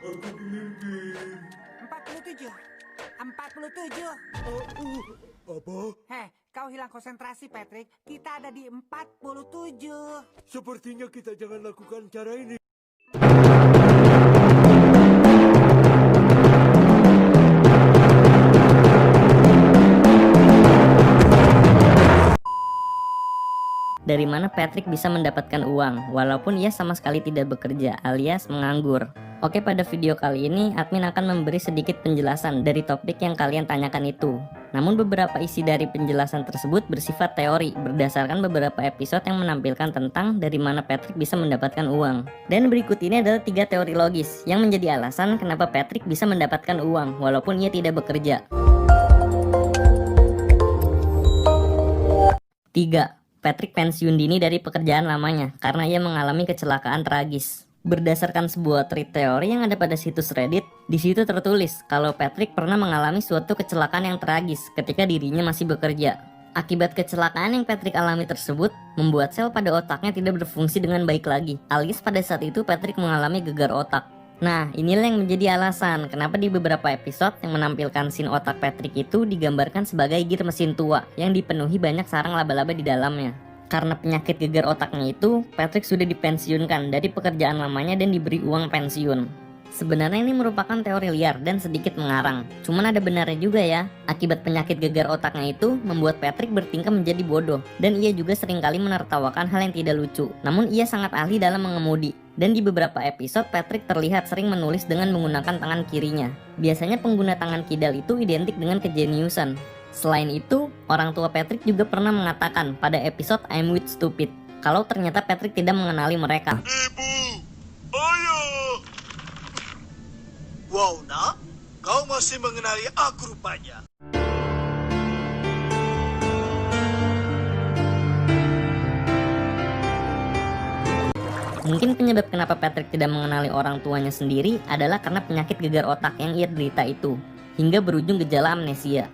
Aku dilindir. 47. 47. Apa? Heh, kau hilang konsentrasi, Patrick. Kita ada di 47. Sepertinya kita jangan lakukan cara ini. Dari mana Patrick bisa mendapatkan uang walaupun ia sama sekali tidak bekerja alias menganggur. Oke, pada video kali ini admin akan memberi sedikit penjelasan dari topik yang kalian tanyakan itu. Namun beberapa isi dari penjelasan tersebut bersifat teori berdasarkan beberapa episode yang menampilkan tentang dari mana Patrick bisa mendapatkan uang. Dan berikut ini adalah 3 teori logis yang menjadi alasan kenapa Patrick bisa mendapatkan uang walaupun ia tidak bekerja. 3. Patrick pensiun dini dari pekerjaan lamanya karena ia mengalami kecelakaan tragis. Berdasarkan sebuah thread teori yang ada pada situs Reddit, di situ tertulis kalau Patrick pernah mengalami suatu kecelakaan yang tragis ketika dirinya masih bekerja. Akibat kecelakaan yang Patrick alami tersebut, membuat sel pada otaknya tidak berfungsi dengan baik lagi, alias pada saat itu Patrick mengalami gegar otak. Nah, inilah yang menjadi alasan kenapa di beberapa episode yang menampilkan scene otak Patrick itu digambarkan sebagai gear mesin tua yang dipenuhi banyak sarang laba-laba di dalamnya. Karena penyakit gegar otaknya itu, Patrick sudah dipensiunkan dari pekerjaan lamanya dan diberi uang pensiun. Sebenarnya ini merupakan teori liar dan sedikit mengarang. Cuman ada benarnya juga ya. Akibat penyakit gegar otaknya itu membuat Patrick bertingkah menjadi bodoh. Dan ia juga seringkali menertawakan hal yang tidak lucu. Namun ia sangat ahli dalam mengemudi. Dan di beberapa episode Patrick terlihat sering menulis dengan menggunakan tangan kirinya. Biasanya pengguna tangan kidal itu identik dengan kejeniusan. Selain itu, orang tua Patrick juga pernah mengatakan pada episode I'm with Stupid kalau ternyata Patrick tidak mengenali mereka. Ibu, ayah. Wow, nak, kau masih mengenali aku rupanya. Mungkin penyebab kenapa Patrick tidak mengenali orang tuanya sendiri adalah karena penyakit gegar otak yang ia derita itu, hingga berujung gejala amnesia.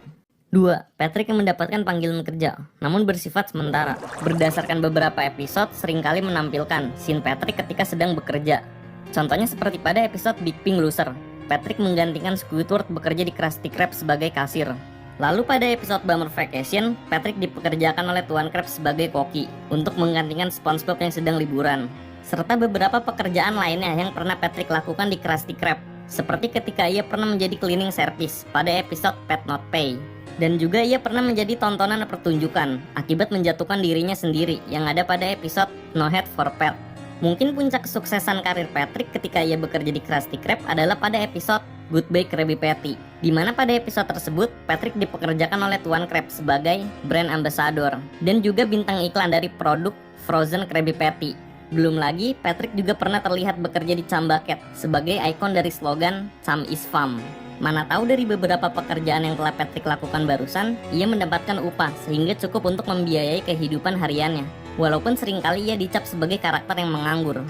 2. Patrick yang mendapatkan panggilan kerja, namun bersifat sementara. Berdasarkan beberapa episode, seringkali menampilkan scene Patrick ketika sedang bekerja. Contohnya seperti pada episode Big Pink Loser, Patrick menggantikan Squidward bekerja di Krusty Krab sebagai kasir. Lalu pada episode Bummer Vacation, Patrick dipekerjakan oleh Tuan Krabs sebagai koki untuk menggantikan SpongeBob yang sedang liburan. Serta beberapa pekerjaan lainnya yang pernah Patrick lakukan di Krusty Krab, seperti ketika ia pernah menjadi cleaning service pada episode Pet Not Pay. Dan juga ia pernah menjadi tontonan pertunjukan akibat menjatuhkan dirinya sendiri yang ada pada episode No Head for Pet. Mungkin puncak kesuksesan karir Patrick ketika ia bekerja di Krusty Krab adalah pada episode Goodbye Krabby Patty, di mana pada episode tersebut Patrick dipekerjakan oleh Tuan Krabs sebagai brand ambassador dan juga bintang iklan dari produk Frozen Krabby Patty. Belum lagi, Patrick juga pernah terlihat bekerja di Cambucket sebagai ikon dari slogan Cham is Fun. Mana tahu dari beberapa pekerjaan yang telah Patrick lakukan barusan, ia mendapatkan upah sehingga cukup untuk membiayai kehidupan hariannya. Walaupun seringkali ia dicap sebagai karakter yang menganggur.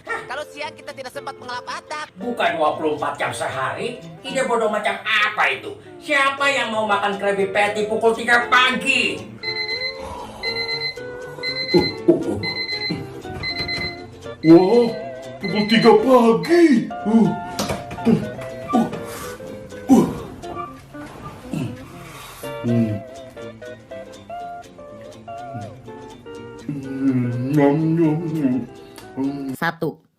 Kalau siang kita tidak sempat mengelap atap. Bukan 24 jam sehari? Ide bodoh macam apa itu? Siapa yang mau makan Krabby Patty pukul 3 pagi? Wah, pukul 3 pagi. Nyam, nyam, nyam. 1.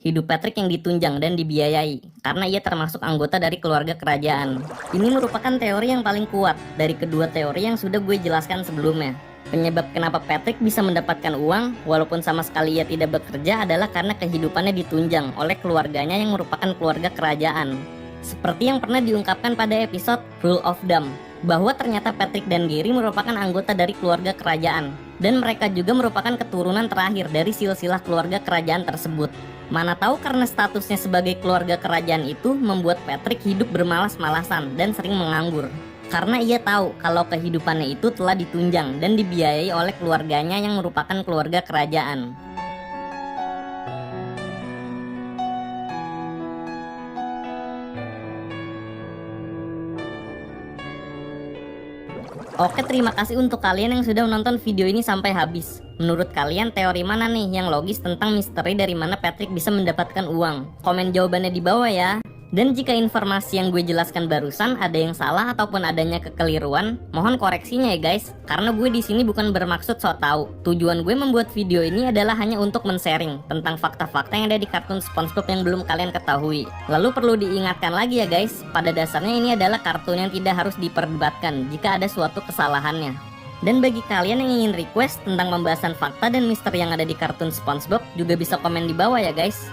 Hidup Patrick yang ditunjang dan dibiayai karena ia termasuk anggota dari keluarga kerajaan. Ini merupakan teori yang paling kuat dari kedua teori yang sudah gue jelaskan sebelumnya. Penyebab kenapa Patrick bisa mendapatkan uang walaupun sama sekali ia tidak bekerja adalah karena kehidupannya ditunjang oleh keluarganya yang merupakan keluarga kerajaan. Seperti yang pernah diungkapkan pada episode Rule of Thumb, bahwa ternyata Patrick dan Gary merupakan anggota dari keluarga kerajaan, dan mereka juga merupakan keturunan terakhir dari silsilah keluarga kerajaan tersebut. Mana tahu karena statusnya sebagai keluarga kerajaan itu membuat Patrick hidup bermalas-malasan dan sering menganggur. Karena ia tahu kalau kehidupannya itu telah ditunjang dan dibiayai oleh keluarganya yang merupakan keluarga kerajaan. Oke, terima kasih untuk kalian yang sudah menonton video ini sampai habis. Menurut kalian teori mana nih yang logis tentang misteri dari mana Patrick bisa mendapatkan uang? Komen jawabannya di bawah ya. Dan jika informasi yang gue jelaskan barusan ada yang salah ataupun adanya kekeliruan, mohon koreksinya ya guys. Karena gue di sini bukan bermaksud sok tahu. Tujuan gue membuat video ini adalah hanya untuk men-sharing tentang fakta-fakta yang ada di kartun SpongeBob yang belum kalian ketahui. Lalu perlu diingatkan lagi ya guys, pada dasarnya ini adalah kartun yang tidak harus diperdebatkan jika ada suatu kesalahannya. Dan bagi kalian yang ingin request tentang pembahasan fakta dan misteri yang ada di kartun SpongeBob juga bisa komen di bawah ya guys.